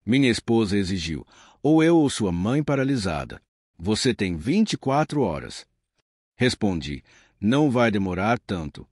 Minha esposa exigiu. Ou eu ou sua mãe paralisada. Você tem 24 horas. Respondi. Não vai demorar tanto.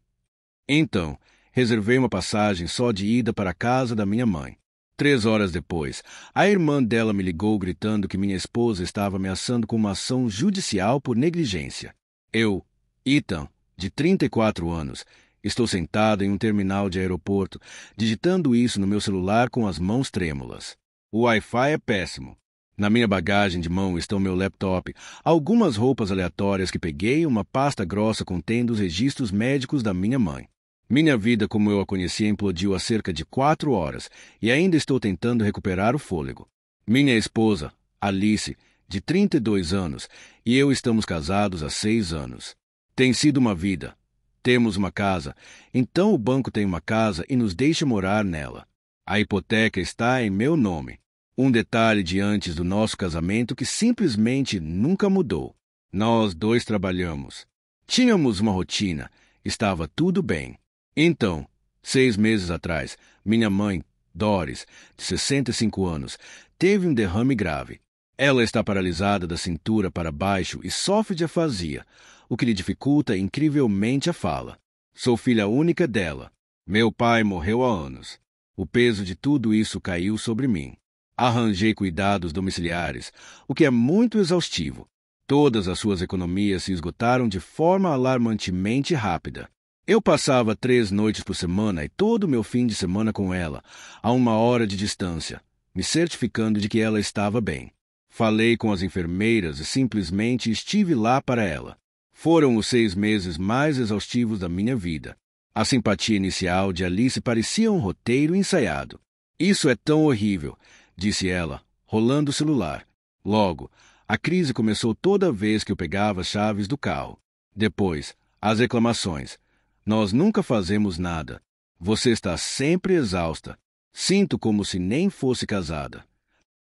Então, reservei uma passagem só de ida para a casa da minha mãe. 3 horas depois, a irmã dela me ligou gritando que minha esposa estava ameaçando com uma ação judicial por negligência. Eu, Ethan, de 34 anos, estou sentado em um terminal de aeroporto, digitando isso no meu celular com as mãos trêmulas. O Wi-Fi é péssimo. Na minha bagagem de mão estão meu laptop, algumas roupas aleatórias que peguei e uma pasta grossa contendo os registros médicos da minha mãe. Minha vida como eu a conhecia implodiu há cerca de 4 horas e ainda estou tentando recuperar o fôlego. Minha esposa, Alice, de 32 anos, e eu estamos casados há 6 anos. Tem sido uma vida. Temos uma casa, então o banco tem uma casa e nos deixa morar nela. A hipoteca está em meu nome. Um detalhe de antes do nosso casamento que simplesmente nunca mudou. Nós dois trabalhamos. Tínhamos uma rotina. Estava tudo bem. Então, 6 meses atrás, minha mãe, Doris, de 65 anos, teve um derrame grave. Ela está paralisada da cintura para baixo e sofre de afasia, o que lhe dificulta incrivelmente a fala. Sou filha única dela. Meu pai morreu há anos. O peso de tudo isso caiu sobre mim. Arranjei cuidados domiciliares, o que é muito exaustivo. Todas as suas economias se esgotaram de forma alarmantemente rápida. Eu passava 3 noites por semana e todo o meu fim de semana com ela, a 1 hora de distância, me certificando de que ela estava bem. Falei com as enfermeiras e simplesmente estive lá para ela. Foram os 6 meses mais exaustivos da minha vida. A simpatia inicial de Alice parecia um roteiro ensaiado. Isso é tão horrível, disse ela, rolando o celular. Logo, a crise começou toda vez que eu pegava as chaves do carro. Depois, as reclamações. Nós nunca fazemos nada. Você está sempre exausta. Sinto como se nem fosse casada.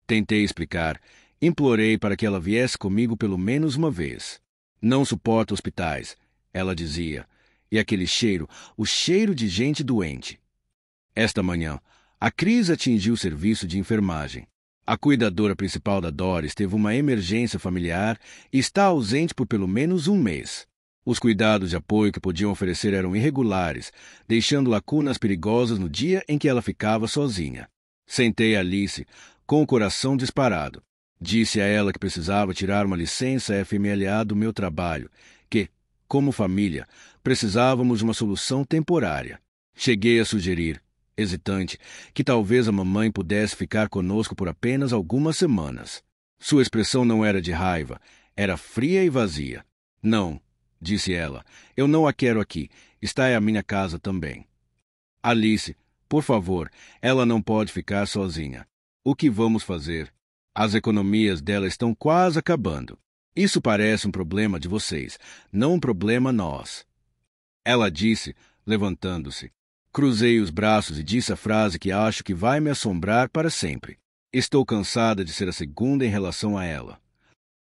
Tentei explicar. Implorei para que ela viesse comigo pelo menos uma vez. Não suporto hospitais, ela dizia. E aquele cheiro, o cheiro de gente doente. Esta manhã, a crise atingiu o serviço de enfermagem. A cuidadora principal da Doris teve uma emergência familiar e está ausente por pelo menos 1 mês. Os cuidados de apoio que podiam oferecer eram irregulares, deixando lacunas perigosas no dia em que ela ficava sozinha. Sentei Alice, com o coração disparado. Disse a ela que precisava tirar uma licença FMLA do meu trabalho, que, como família, precisávamos de uma solução temporária. Cheguei a sugerir, hesitante, que talvez a mamãe pudesse ficar conosco por apenas algumas semanas. Sua expressão não era de raiva, era fria e vazia. Não, disse ela, eu não a quero aqui, está é a minha casa também. Alice, por favor, ela não pode ficar sozinha. O que vamos fazer? As economias dela estão quase acabando. Isso parece um problema de vocês, não um problema nós. Ela disse, levantando-se. Cruzei os braços e disse a frase que acho que vai me assombrar para sempre. Estou cansada de ser a segunda em relação a ela.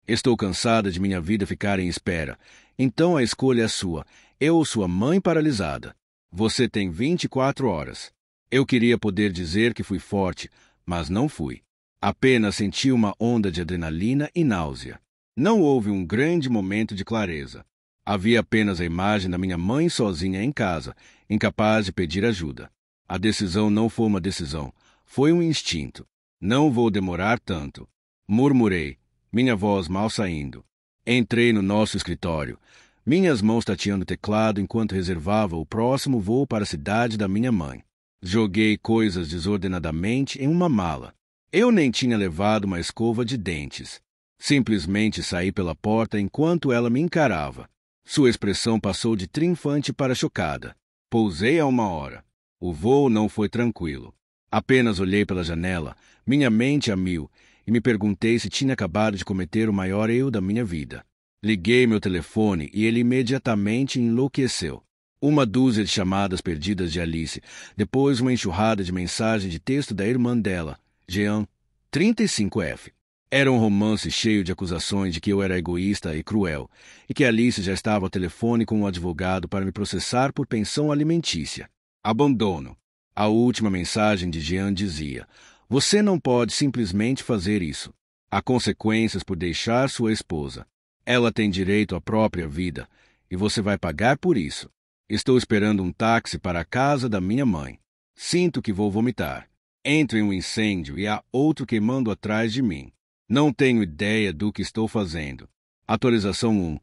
Estou cansada de minha vida ficar em espera. Então a escolha é sua. Eu ou sua mãe paralisada. Você tem 24 horas. Eu queria poder dizer que fui forte, mas não fui. Apenas senti uma onda de adrenalina e náusea. Não houve um grande momento de clareza. Havia apenas a imagem da minha mãe sozinha em casa, incapaz de pedir ajuda. A decisão não foi uma decisão, foi um instinto. Não vou demorar tanto. Murmurei, minha voz mal saindo. Entrei no nosso escritório, minhas mãos tateando o teclado enquanto reservava o próximo voo para a cidade da minha mãe. Joguei coisas desordenadamente em uma mala. Eu nem tinha levado uma escova de dentes. Simplesmente saí pela porta enquanto ela me encarava. Sua expressão passou de triunfante para chocada. Pousei a 1 hora. O voo não foi tranquilo. Apenas olhei pela janela, minha mente a mil, e me perguntei se tinha acabado de cometer o maior erro da minha vida. Liguei meu telefone e ele imediatamente enlouqueceu. 1 dúzia de chamadas perdidas de Alice, depois uma enxurrada de mensagens de texto da irmã dela, Jean, 35F. Era um romance cheio de acusações de que eu era egoísta e cruel, e que Alice já estava ao telefone com um advogado para me processar por pensão alimentícia. Abandono. A última mensagem de Jean dizia: Você não pode simplesmente fazer isso. Há consequências por deixar sua esposa. Ela tem direito à própria vida, e você vai pagar por isso. Estou esperando um táxi para a casa da minha mãe. Sinto que vou vomitar. Entro em um incêndio e há outro queimando atrás de mim. Não tenho ideia do que estou fazendo. Atualização 1.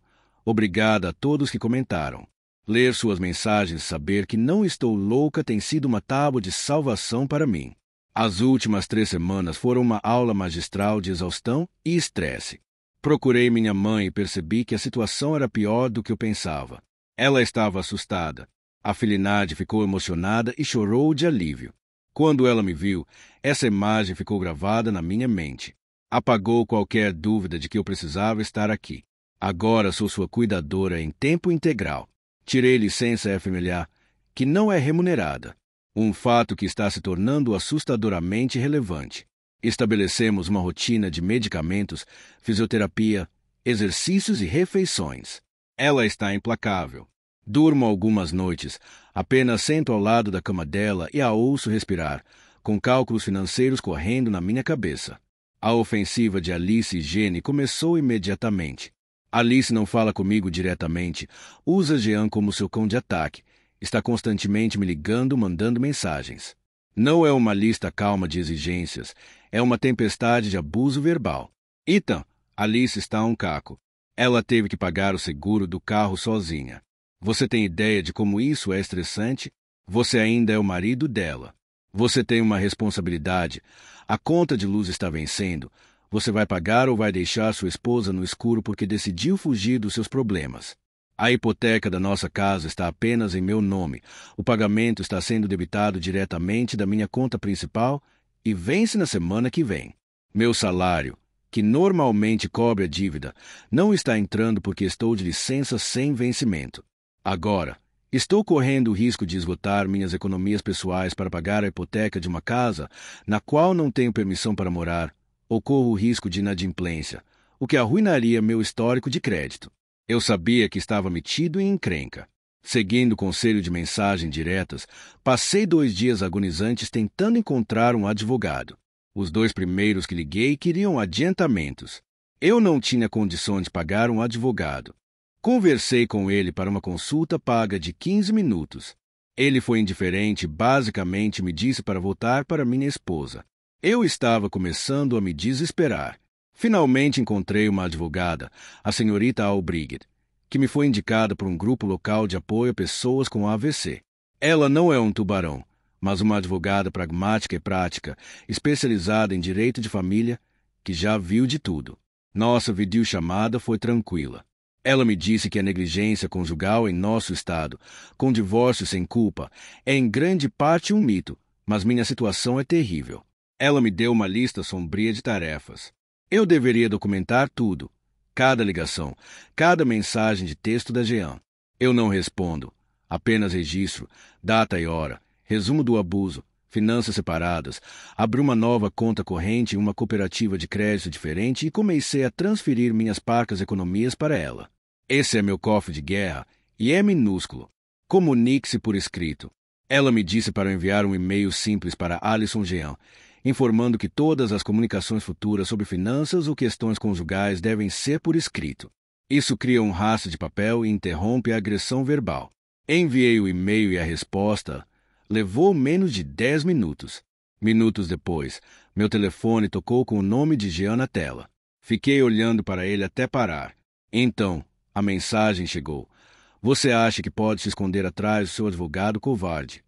Obrigada a todos que comentaram. Ler suas mensagens e saber que não estou louca tem sido uma tábua de salvação para mim. As últimas 3 semanas foram uma aula magistral de exaustão e estresse. Procurei minha mãe e percebi que a situação era pior do que eu pensava. Ela estava assustada. A Felinade ficou emocionada e chorou de alívio. Quando ela me viu, essa imagem ficou gravada na minha mente. Apagou qualquer dúvida de que eu precisava estar aqui. Agora sou sua cuidadora em tempo integral. Tirei licença FMLA, que não é remunerada. Um fato que está se tornando assustadoramente relevante. Estabelecemos uma rotina de medicamentos, fisioterapia, exercícios e refeições. Ela está implacável. Durmo algumas noites, apenas sento ao lado da cama dela e a ouço respirar, com cálculos financeiros correndo na minha cabeça. A ofensiva de Alice e Jenny começou imediatamente. Alice não fala comigo diretamente, usa Jean como seu cão de ataque, está constantemente me ligando, mandando mensagens. Não é uma lista calma de exigências, é uma tempestade de abuso verbal. Ethan, Alice está um caco. Ela teve que pagar o seguro do carro sozinha. Você tem ideia de como isso é estressante? Você ainda é o marido dela. Você tem uma responsabilidade. A conta de luz está vencendo. Você vai pagar ou vai deixar sua esposa no escuro porque decidiu fugir dos seus problemas? A hipoteca da nossa casa está apenas em meu nome. O pagamento está sendo debitado diretamente da minha conta principal e vence na semana que vem. Meu salário, que normalmente cobre a dívida, não está entrando porque estou de licença sem vencimento. Agora, estou correndo o risco de esgotar minhas economias pessoais para pagar a hipoteca de uma casa na qual não tenho permissão para morar, ou corro o risco de inadimplência, o que arruinaria meu histórico de crédito. Eu sabia que estava metido em encrenca. Seguindo o conselho de mensagens diretas, passei 2 dias agonizantes tentando encontrar um advogado. Os 2 primeiros que liguei queriam adiantamentos. Eu não tinha condição de pagar um advogado. Conversei com ele para uma consulta paga de 15 minutos. Ele foi indiferente e basicamente me disse para voltar para minha esposa. Eu estava começando a me desesperar. Finalmente encontrei uma advogada, a senhorita Albright, que me foi indicada por um grupo local de apoio a pessoas com AVC. Ela não é um tubarão, mas uma advogada pragmática e prática, especializada em direito de família, que já viu de tudo. Nossa videochamada foi tranquila. Ela me disse que a negligência conjugal em nosso estado, com divórcio sem culpa, é em grande parte um mito, mas minha situação é terrível. Ela me deu uma lista sombria de tarefas. Eu deveria documentar tudo, cada ligação, cada mensagem de texto da Jean. Eu não respondo, apenas registro, data e hora, resumo do abuso, finanças separadas, abri uma nova conta corrente em uma cooperativa de crédito diferente e comecei a transferir minhas parcas economias para ela. Esse é meu cofre de guerra e é minúsculo. Comunique-se por escrito. Ela me disse para enviar um e-mail simples para Alison Jean, informando que todas as comunicações futuras sobre finanças ou questões conjugais devem ser por escrito. Isso cria um rastro de papel e interrompe a agressão verbal. Enviei o e-mail e a resposta levou menos de 10 minutos. Minutos depois, meu telefone tocou com o nome de Jean na tela. Fiquei olhando para ele até parar. Então, a mensagem chegou. Você acha que pode se esconder atrás do seu advogado covarde?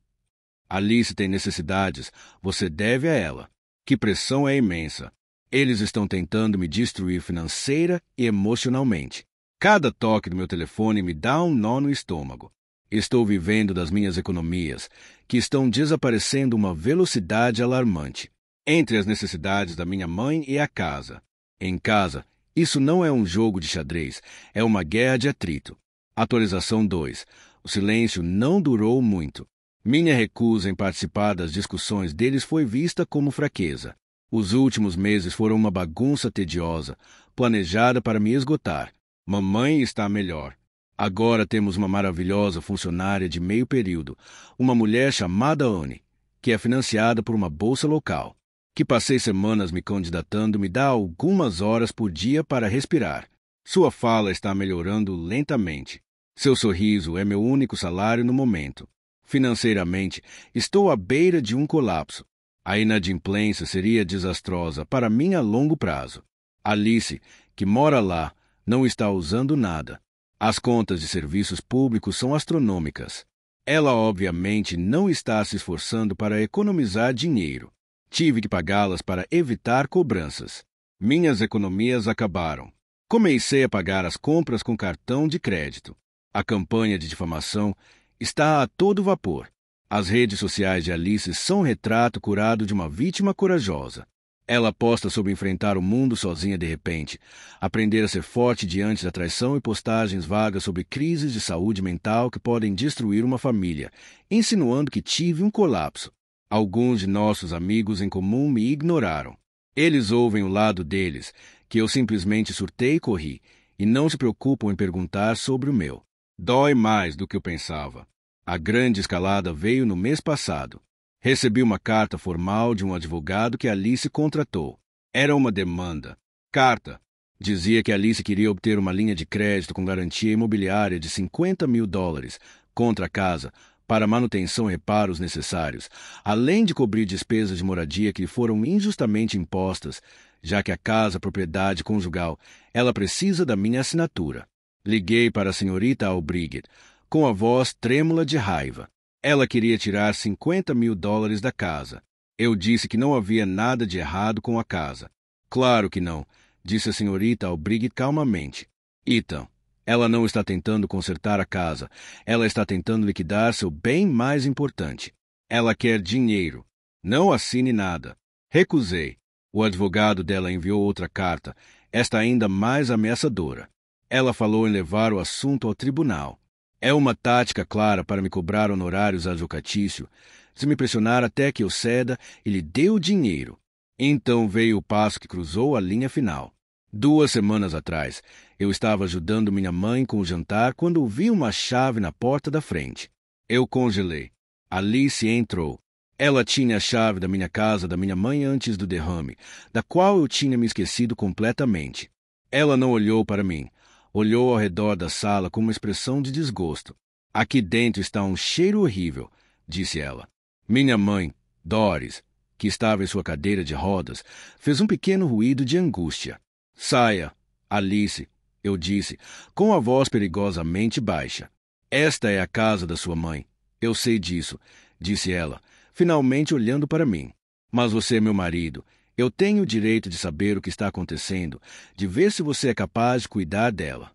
Alice tem necessidades, você deve a ela. Que pressão é imensa. Eles estão tentando me destruir financeira e emocionalmente. Cada toque do meu telefone me dá um nó no estômago. Estou vivendo das minhas economias, que estão desaparecendo a uma velocidade alarmante. Entre as necessidades da minha mãe e a casa. Em casa, isso não é um jogo de xadrez, é uma guerra de atrito. Atualização 2. O silêncio não durou muito. Minha recusa em participar das discussões deles foi vista como fraqueza. Os últimos meses foram uma bagunça tediosa, planejada para me esgotar. Mamãe está melhor. Agora temos uma maravilhosa funcionária de meio período, uma mulher chamada Anne, que é financiada por uma bolsa local. que passei semanas me candidatando me dá algumas horas por dia para respirar. Sua fala está melhorando lentamente. Seu sorriso é meu único salário no momento. Financeiramente, estou à beira de um colapso. A inadimplência seria desastrosa para mim a longo prazo. Alice, que mora lá, não está usando nada. As contas de serviços públicos são astronômicas. Ela obviamente não está se esforçando para economizar dinheiro. Tive que pagá-las para evitar cobranças. Minhas economias acabaram. Comecei a pagar as compras com cartão de crédito. A campanha de difamação está a todo vapor. As redes sociais de Alice são um retrato curado de uma vítima corajosa. Ela aposta sobre enfrentar o mundo sozinha de repente, aprender a ser forte diante da traição e postagens vagas sobre crises de saúde mental que podem destruir uma família, insinuando que tive um colapso. Alguns de nossos amigos em comum me ignoraram. Eles ouvem o lado deles, que eu simplesmente surtei e corri, e não se preocupam em perguntar sobre o meu. Dói mais do que eu pensava. A grande escalada veio no mês passado. Recebi uma carta formal de um advogado que Alice contratou. Era uma demanda. Carta dizia que Alice queria obter uma linha de crédito com garantia imobiliária de $50.000 contra a casa para manutenção e reparos necessários, além de cobrir despesas de moradia que lhe foram injustamente impostas, já que a casa é propriedade conjugal, ela precisa da minha assinatura. Liguei para a senhorita Albright, com a voz trêmula de raiva. Ela queria tirar $50.000 da casa. Eu disse que não havia nada de errado com a casa. Claro que não, disse a senhorita Albright calmamente. Ethan, ela não está tentando consertar a casa. Ela está tentando liquidar seu bem mais importante. Ela quer dinheiro. Não assine nada. Recusei. O advogado dela enviou outra carta, esta ainda mais ameaçadora. Ela falou em levar o assunto ao tribunal. É uma tática clara para me cobrar honorários advocatício, se me pressionar até que eu ceda e lhe dê o dinheiro. Então veio o passo que cruzou a linha final. 2 semanas atrás, eu estava ajudando minha mãe com o jantar quando ouvi uma chave na porta da frente. Eu congelei. Alice entrou. Ela tinha a chave da minha casa da minha mãe antes do derrame, da qual eu tinha me esquecido completamente. Ela não olhou para mim. Olhou ao redor da sala com uma expressão de desgosto. Aqui dentro está um cheiro horrível, disse ela. Minha mãe, Doris, que estava em sua cadeira de rodas, fez um pequeno ruído de angústia. Saia, Alice, eu disse, com a voz perigosamente baixa. Esta é a casa da sua mãe. Eu sei disso, disse ela, finalmente olhando para mim. Mas você é meu marido. Eu tenho o direito de saber o que está acontecendo, de ver se você é capaz de cuidar dela.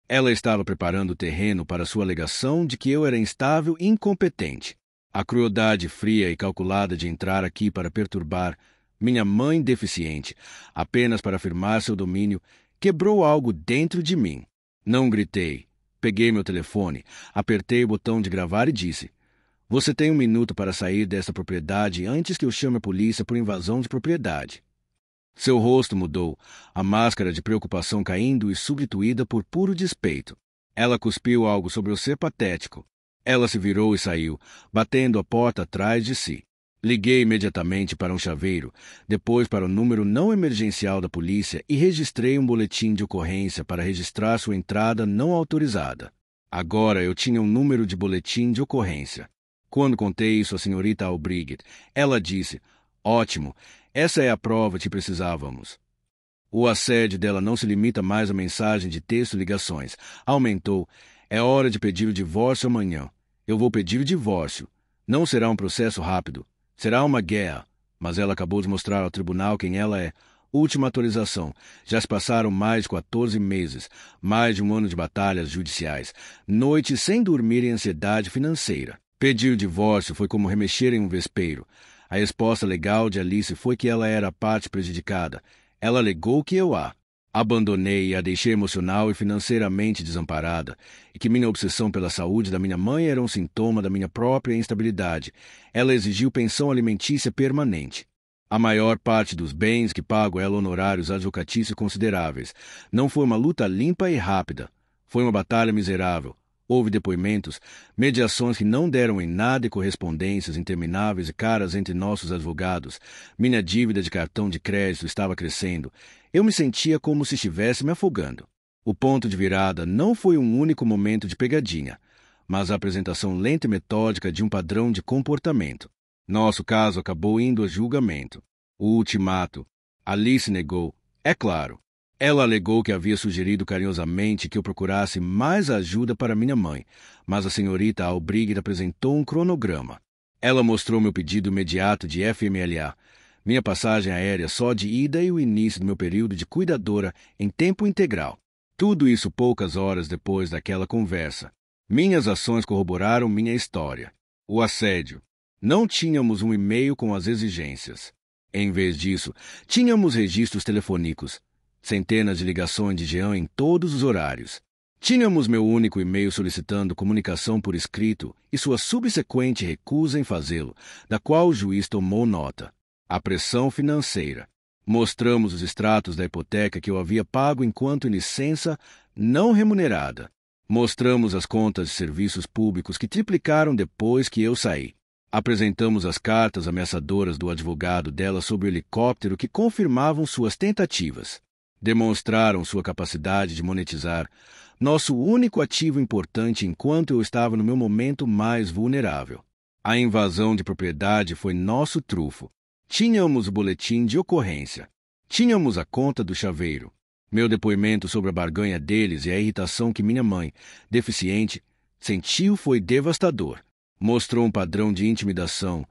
Ela estava preparando o terreno para sua alegação de que eu era instável e incompetente. A crueldade fria e calculada de entrar aqui para perturbar minha mãe deficiente, apenas para afirmar seu domínio, quebrou algo dentro de mim. Não gritei. Peguei meu telefone, apertei o botão de gravar e disse: Você tem 1 minuto para sair desta propriedade antes que eu chame a polícia por invasão de propriedade. Seu rosto mudou, a máscara de preocupação caindo e substituída por puro despeito. Ela cuspiu algo sobre o ser patético. Ela se virou e saiu, batendo a porta atrás de si. Liguei imediatamente para um chaveiro, depois para o número não emergencial da polícia e registrei um boletim de ocorrência para registrar sua entrada não autorizada. Agora eu tinha um número de boletim de ocorrência. Quando contei isso à senhorita Albright, ela disse: Ótimo, essa é a prova que precisávamos. O assédio dela não se limita mais a mensagem de texto e ligações. Aumentou. É hora de pedir o divórcio amanhã. Eu vou pedir o divórcio. Não será um processo rápido. Será uma guerra. Mas ela acabou de mostrar ao tribunal quem ela é. Última atualização. Já se passaram mais de 14 meses. Mais de 1 ano de batalhas judiciais. Noites sem dormir e ansiedade financeira. Pedir o divórcio foi como remexer em um vespeiro. A resposta legal de Alice foi que ela era a parte prejudicada. Ela alegou que eu a abandonei e a deixei emocional e financeiramente desamparada, e que minha obsessão pela saúde da minha mãe era um sintoma da minha própria instabilidade. Ela exigiu pensão alimentícia permanente. A maior parte dos bens que pago ela honorários advocatícios consideráveis. Não foi uma luta limpa e rápida. Foi uma batalha miserável. Houve depoimentos, mediações que não deram em nada e correspondências intermináveis e caras entre nossos advogados. Minha dívida de cartão de crédito estava crescendo. Eu me sentia como se estivesse me afogando. O ponto de virada não foi um único momento de pegadinha, mas a apresentação lenta e metódica de um padrão de comportamento. Nosso caso acabou indo a julgamento. O ultimato. Alice negou. É claro. Ela alegou que havia sugerido carinhosamente que eu procurasse mais ajuda para minha mãe, mas a senhorita Albright apresentou um cronograma. Ela mostrou meu pedido imediato de FMLA, minha passagem aérea só de ida e o início do meu período de cuidadora em tempo integral. Tudo isso poucas horas depois daquela conversa. Minhas ações corroboraram minha história. O assédio. Não tínhamos um e-mail com as exigências. Em vez disso, tínhamos registros telefônicos. Centenas de ligações de Jean em todos os horários. Tínhamos meu único e-mail solicitando comunicação por escrito e sua subsequente recusa em fazê-lo, da qual o juiz tomou nota. A pressão financeira. Mostramos os extratos da hipoteca que eu havia pago enquanto em licença não remunerada. Mostramos as contas de serviços públicos que triplicaram depois que eu saí. Apresentamos as cartas ameaçadoras do advogado dela sobre o helicóptero que confirmavam suas tentativas. Demonstraram sua capacidade de monetizar, nosso único ativo importante enquanto eu estava no meu momento mais vulnerável. A invasão de propriedade foi nosso trunfo. Tínhamos o boletim de ocorrência. Tínhamos a conta do chaveiro. Meu depoimento sobre a barganha deles e a irritação que minha mãe, deficiente, sentiu foi devastador. Mostrou um padrão de intimidação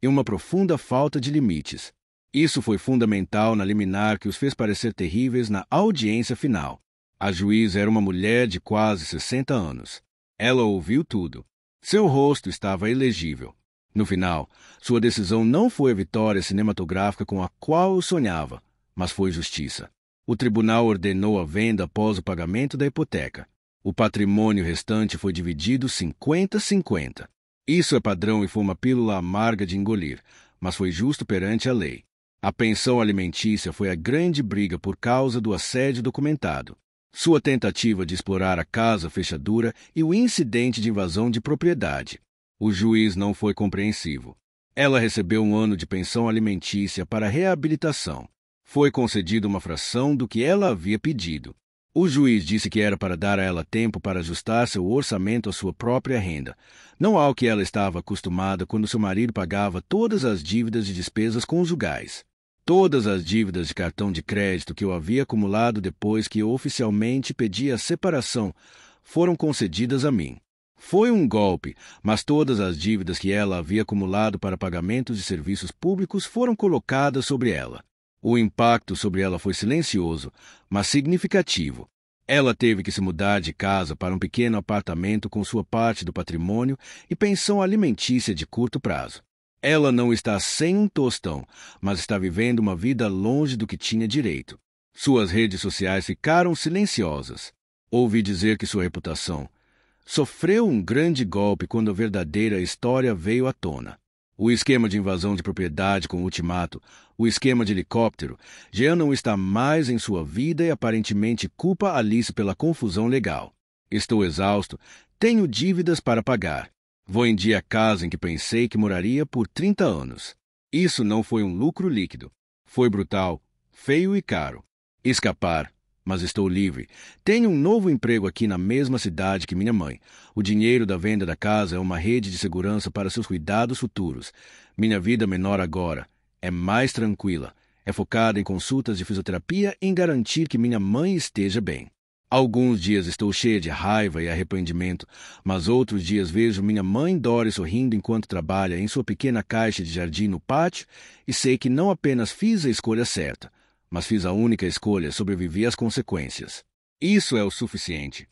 e uma profunda falta de limites. Isso foi fundamental na liminar que os fez parecer terríveis na audiência final. A juiz era uma mulher de quase 60 anos. Ela ouviu tudo. Seu rosto estava ilegível. No final, sua decisão não foi a vitória cinematográfica com a qual eu sonhava, mas foi justiça. O tribunal ordenou a venda após o pagamento da hipoteca. O patrimônio restante foi dividido 50-50. Isso é padrão e foi uma pílula amarga de engolir, mas foi justo perante a lei. A pensão alimentícia foi a grande briga por causa do assédio documentado. Sua tentativa de explorar a casa fechadura e o incidente de invasão de propriedade. O juiz não foi compreensivo. Ela recebeu 1 ano de pensão alimentícia para reabilitação. Foi concedida uma fração do que ela havia pedido. O juiz disse que era para dar a ela tempo para ajustar seu orçamento à sua própria renda, não ao que ela estava acostumada quando seu marido pagava todas as dívidas de despesas conjugais. Todas as dívidas de cartão de crédito que eu havia acumulado depois que eu oficialmente pedi a separação foram concedidas a mim. Foi um golpe, mas todas as dívidas que ela havia acumulado para pagamentos de serviços públicos foram colocadas sobre ela. O impacto sobre ela foi silencioso, mas significativo. Ela teve que se mudar de casa para um pequeno apartamento com sua parte do patrimônio e pensão alimentícia de curto prazo. Ela não está sem um tostão, mas está vivendo uma vida longe do que tinha direito. Suas redes sociais ficaram silenciosas. Ouvi dizer que sua reputação sofreu um grande golpe quando a verdadeira história veio à tona. O esquema de invasão de propriedade com ultimato, o esquema de helicóptero, Jean não está mais em sua vida e aparentemente culpa Alice pela confusão legal. Estou exausto, tenho dívidas para pagar. Vou em dia à casa em que pensei que moraria por 30 anos. Isso não foi um lucro líquido. Foi brutal, feio e caro. Escapar, mas estou livre. Tenho um novo emprego aqui na mesma cidade que minha mãe. O dinheiro da venda da casa é uma rede de segurança para seus cuidados futuros. Minha vida menor agora é mais tranquila. É focada em consultas de fisioterapia e em garantir que minha mãe esteja bem. Alguns dias estou cheia de raiva e arrependimento, mas outros dias vejo minha mãe Dory sorrindo enquanto trabalha em sua pequena caixa de jardim no pátio e sei que não apenas fiz a escolha certa, mas fiz a única escolha e sobrevivi às consequências. Isso é o suficiente.